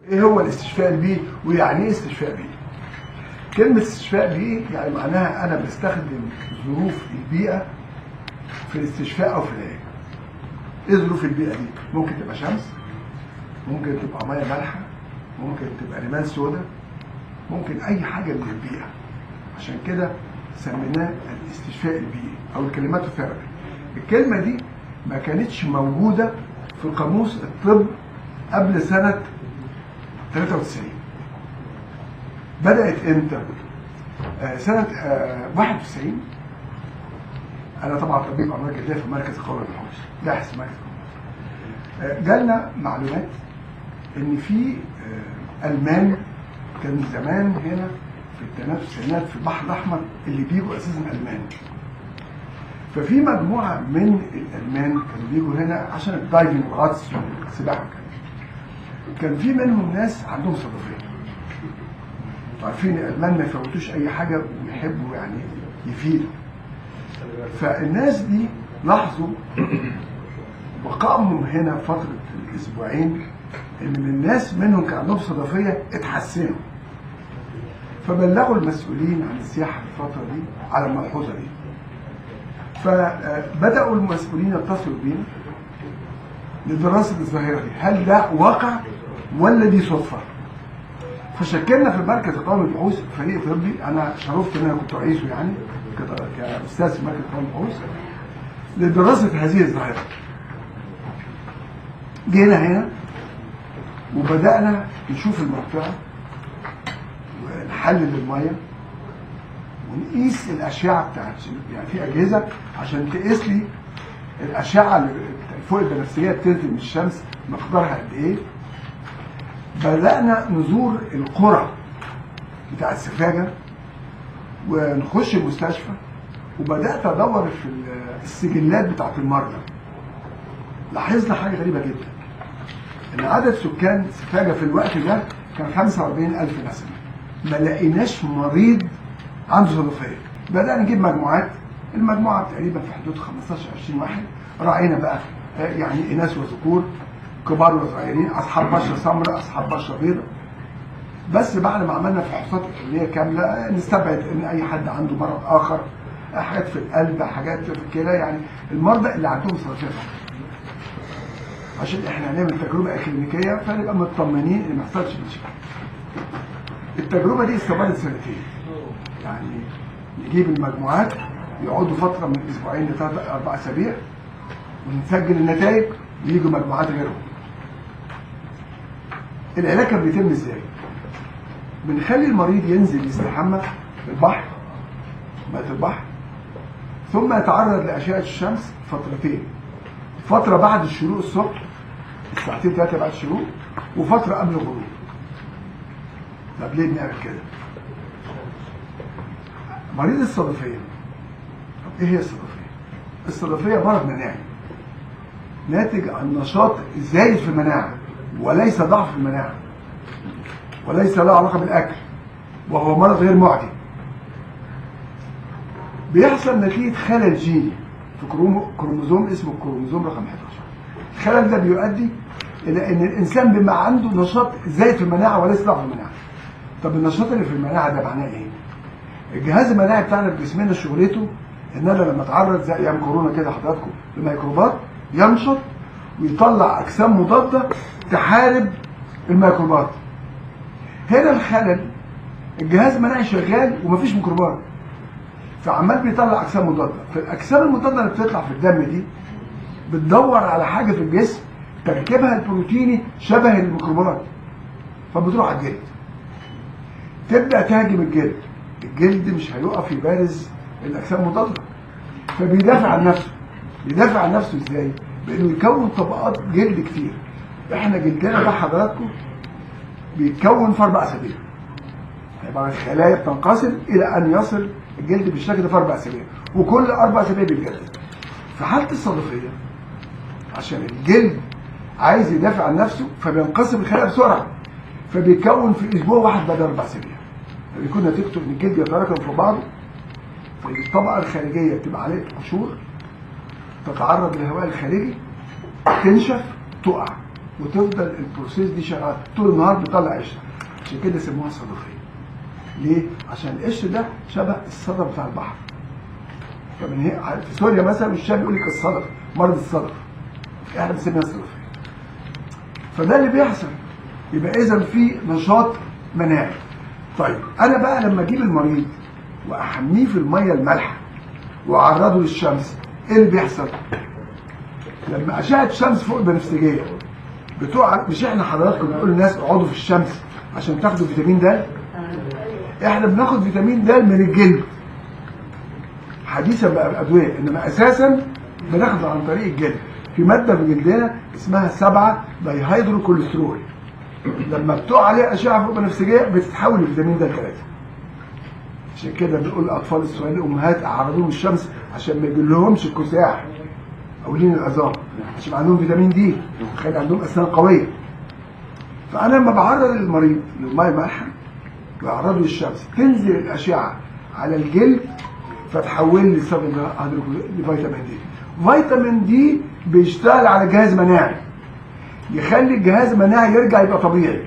ايه هو الاستشفاء البيئي ويعني ايه استشفاء بيئي؟ كلمة استشفاء بيئي يعني معناها انا بستخدم ظروف البيئة في الاستشفاء او في العلاج. ايه ظروف البيئة دي؟ ممكن تبقى شمس، ممكن تبقى مياه مالحة، ممكن تبقى رمال سوداء، ممكن اي حاجة من البيئة. عشان كده سميناه الاستشفاء البيئي او الكليماتوثيرابي. الكلمة دي ما كانتش موجودة في قاموس الطب قبل سنة 93. بدأت امتى؟ سنة 91. أنا طبعا طبيب أمراض جلدية في مركز القومي للبحوث، باحث في مركز القومي. جالنا معلومات إن في ألمان كان زمان هنا في التنافسيات في البحر الأحمر اللي بيجوا أساسا ألمان. ففي مجموعة من الألمان كانوا بيجوا هنا عشان الدايفنج والغطس والسباحة وكده. كان في منهم ناس عندهم صدفية. عارفين الألمان ما يفوتوش أي حاجة ويحبوا يعني يفيدوا. فالناس دي لاحظوا بقائهم هنا فترة الأسبوعين إن الناس منهم كان عندهم صدفية اتحسنوا. فبلغوا المسؤولين عن السياحة في الفترة دي على الملحوظة دي. فبدأوا المسؤولين يتصلوا بينا لدراسة الظاهرة دي، هل ده واقع ولا دي صدفة؟ فشكلنا في مركز القومي للبحوث فريق طبي، انا شرفت ان انا كنت رئيسه يعني كاستاذ في مركز القومي للبحوث لدراسة هذه الظاهرة. جينا هنا وبدأنا نشوف المنطقة ونحلل المية ونقيس الأشعة بتاعت، يعني في أجهزة عشان تقيس لي الأشعة اللي فوق البنفسجية بتنزل من الشمس مقدارها قد إيه. بدأنا نزور القرى بتاع السفاجة ونخش المستشفى، وبدأت أدور في السجلات بتاعت المرضى. لاحظنا حاجة غريبة جدا، إن عدد سكان سفاجة في الوقت ده كان 45,000 نسمة. ما لقيناش مريض عنده صدفية. بدأنا نجيب مجموعات، المجموعة تقريبا في حدود 15-20 واحد. راعينا بقى يعني إناث وذكور، كبار وصغيرين، أصحاب بشرة سمراء، أصحاب بشرة بيضاء. بس بعد ما عملنا فحوصات إكلينية كاملة نستبعد إن أي حد عنده مرض آخر، حاجات في القلب، حاجات في الكلى، يعني المرضى اللي عندهم صدفية فقط. عشان إحنا هنعمل تجربة إكلينيكية فنبقى مطمنين إن ما يحصلش مشكلة. التجربة دي استمرت سنتين. يعني نجيب المجموعات يقعدوا فترة من أسبوعين ل3-4 أسابيع ونسجل النتائج ويجوا مجموعات غيرهم. العلاج كان بيتم ازاي؟ بنخلي المريض ينزل يستحمى في البحر، ماء البحر، ثم يتعرض لأشعة الشمس فترتين. فترة بعد الشروق الصبح، الساعتين 3 بعد الشروق، وفترة قبل الغروب. طب ليه بنعمل كده؟ مريض الصدفية، طب ايه هي الصدفية؟ الصدفية مرض مناعي ناتج عن نشاط زايد في المناعة وليس ضعف في المناعة، وليس له علاقة بالأكل، وهو مرض غير معدي. بيحصل نتيجة خلل جيني في كروموزوم اسمه الكروموزوم رقم 11. الخلل ده بيؤدي إلى إن الإنسان بيبقى عنده نشاط زايد في المناعة وليس ضعف في المناعة. طب النشاط اللي في المناعة ده معناه إيه؟ الجهاز المناعي بتاعنا في جسمنا شغلته إن أنا لما أتعرض زي أيام كورونا كده حضراتكم لميكروبات ينشط ويطلع أجسام مضادة تحارب الميكروبات. هنا الخلل، الجهاز المناعي شغال ومفيش ميكروبات، فعمال بيطلع أجسام مضادة. فالأجسام المضادة اللي بتطلع في الدم دي بتدور على حاجة في الجسم تركيبها البروتيني شبه الميكروبات، فبتروح على الجلد تبدأ تهاجم الجلد. الجلد مش هيقف يبارز الأجسام المضادة، فبيدافع عن نفسه. بيدافع عن نفسه ازاي؟ بانه يكون طبقات جلد كتير. احنا جلدنا ده حضراتكم بيتكون في 4 أسابيع. يبقى الخلايا بتنقسم الى ان يصل الجلد بالشكل ده في 4 أسابيع، وكل 4 أسابيع بيتجدد. في حالة الصدفية عشان الجلد عايز يدافع عن نفسه فبينقسم الخلايا بسرعة، فبيتكون في اسبوع واحد بعد 4 أسابيع. فبيكون نتيجته ان الجلد يتراكم في بعضه، فالطبقة الخارجية بتبقى عليه قشور، تتعرض للهواء الخارجي، تنشف، تقع. وتفضل البروسيس دي شغاله طول النهار بيطلع قشره. عشان كده سموها صدفيه. ليه؟ عشان القشر ده شبه الصدف بتاع البحر. فمن هنا في سوريا مثلا الشام يقول لك الصدف، مرض الصدف، احنا بنسميها صدفيه. فده اللي بيحصل. يبقى اذا في نشاط مناعي. طيب انا بقى لما اجيب المريض واحميه في الميه المالحه واعرضه للشمس، ايه اللي بيحصل؟ لما اشعه الشمس فوق البنفسجيه بتوع، مش احنا حضراتكم بنقول للناس اقعدوا في الشمس عشان تاخدوا فيتامين د؟ احنا بناخد فيتامين د من الجلد. حديثا بقى الادويه، انما اساسا بناخده عن طريق الجلد. في ماده في جلدنا اسمها 7 دايهيدرو كوليسترول، لما بتقع عليها اشعه فوق البنفسجيه بتتحول لفيتامين د 3. عشان كده بنقول لاطفال الصغيرين الامهات اعرضوهم الشمس عشان ما يجيلهمش الكساح او لين العظام، عشان عندهم فيتامين دي، خلي عندهم اسنان قويه. فانا لما بعرض المريض للميه المالحه بعرضه للشمس، تنزل الاشعه على الجلد فتحول لي لفيتامين دي. فيتامين دي بيشتغل على جهاز مناعي، يخلي الجهاز المناعي يرجع يبقى طبيعي،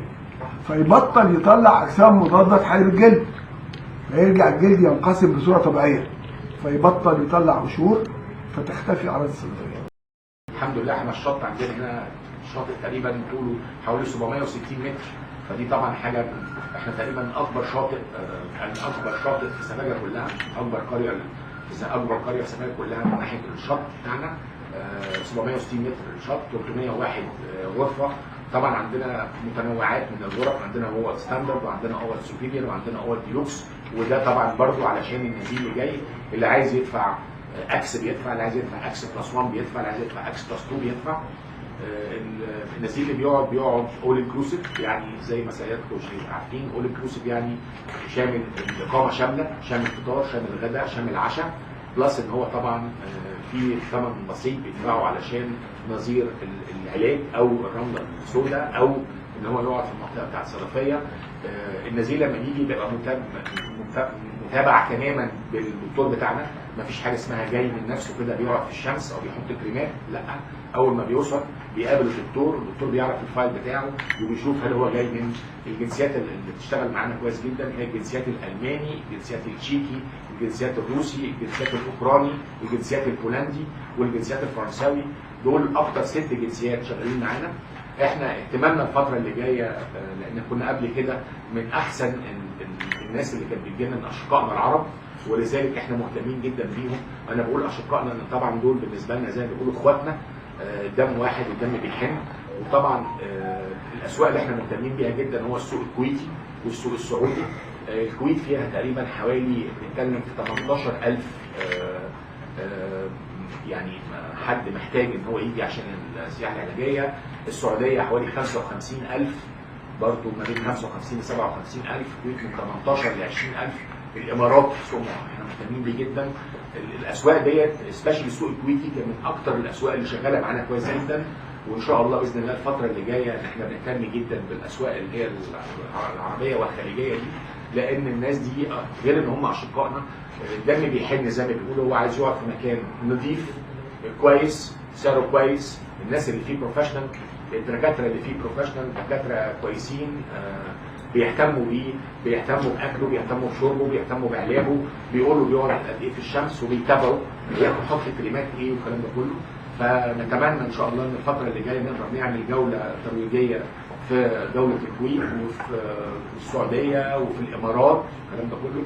فيبطل يطلع اجسام مضاده تحارب الجلد، فيرجع الجلد ينقسم بصوره طبيعيه، فيبطل يطلع قشور، فتختفي اعراض الصدفيه. الحمد لله احنا الشط عندنا هنا الشاطئ تقريبا طوله حوالي 760 متر، فدي طبعا حاجه. احنا تقريبا اكبر شاطئ في سفاجة كلها، اكبر قريه في سفاجة كلها من ناحيه الشط بتاعنا. 760 متر الشط، 301 غرفه. طبعا عندنا متنوعات من الغرف، عندنا اوض ستاندرد وعندنا اوض سوبيريور وعندنا اوض ديلوكس، وده طبعا برضو علشان النزيل اللي جاي، اللي عايز يدفع اكس بيدفع، اللي عايز يدفع اكس بلس 1 بيدفع، اللي عايز يدفع اكس بلس 2 بيدفع. النزيل اللي بيقعد اول انكلوسيف، يعني زي ما سيادتكم عارفين اول انكلوسيف يعني شامل الاقامه شامله، شامل الفطار، شامل الغداء، شامل العشاء، بلس ان هو طبعا في ثمن بسيط بيدفعه علشان نظير العلاج او الرمله السوداء، او ان هو يقعد في المنطقه بتاعت الصدفيه. النزيل لما يجي بيبقى متابع تماما بالدكتور بتاعنا، مفيش حاجه اسمها جاي من نفسه كده بيقعد في الشمس او بيحط كريمات، لا. اول ما بيوصل بيقابل الدكتور بيعرف الفايل بتاعه وبيشوف هل هو جاي من الجنسيات اللي بتشتغل معانا كويس جدا، هي الجنسيات الالماني، الجنسيات التشيكي، الجنسيات الروسي، الجنسيات الاوكراني، الجنسيات البولندي، والجنسيات الفرنساوي. دول اكتر 6 جنسيات شغالين معانا. احنا اهتمامنا الفتره اللي جايه، لان كنا قبل كده من احسن الناس اللي كانت بتجي لنا اشقائنا العرب، ولذلك احنا مهتمين جدا بيهم. انا بقول اشقائنا ان طبعا دول بالنسبه لنا زي ما بيقولوا اخواتنا، دم واحد والدم بيحن. وطبعا الاسواق اللي احنا مهتمين بيها جدا هو السوق الكويتي والسوق السعودي. الكويت فيها تقريبا حوالي بنتكلم في 18000 يعني حد محتاج ان هو يجي عشان السياحه العلاجيه. السعوديه حوالي 55000، برضه ما بين 55 ل 57000. الكويت من 18 ل 20000. الامارات احنا مهتمين بيه جدا. الاسواق ديت سبيشالي السوق الكويتي كان من اكتر الاسواق اللي شغاله معانا كويس جدا، وان شاء الله باذن الله الفتره اللي جايه احنا بنهتم جدا بالاسواق اللي هي العربيه والخليجيه دي، لان الناس دي غير ان هم اشقائنا الدم بيحن زي ما بيقولوا، هو عايز يقعد في مكان نظيف كويس سعره كويس، الناس اللي فيه بروفيشنال، الدكاتره اللي فيه بروفيشنال، دكاتره كويسين بيهتموا بيه، بيهتموا باكله، بيهتموا بشربه، بيهتموا بعلاجه، بيقولوا بيقعد قد ايه في الشمس، وبيتابعوا بيحط كريمات ايه والكلام ده كله. فنتمنى ان شاء الله ان الفتره اللي جايه نقدر نعمل جوله ترويجيه في دوله الكويت وفي السعوديه وفي الامارات والكلام ده كله.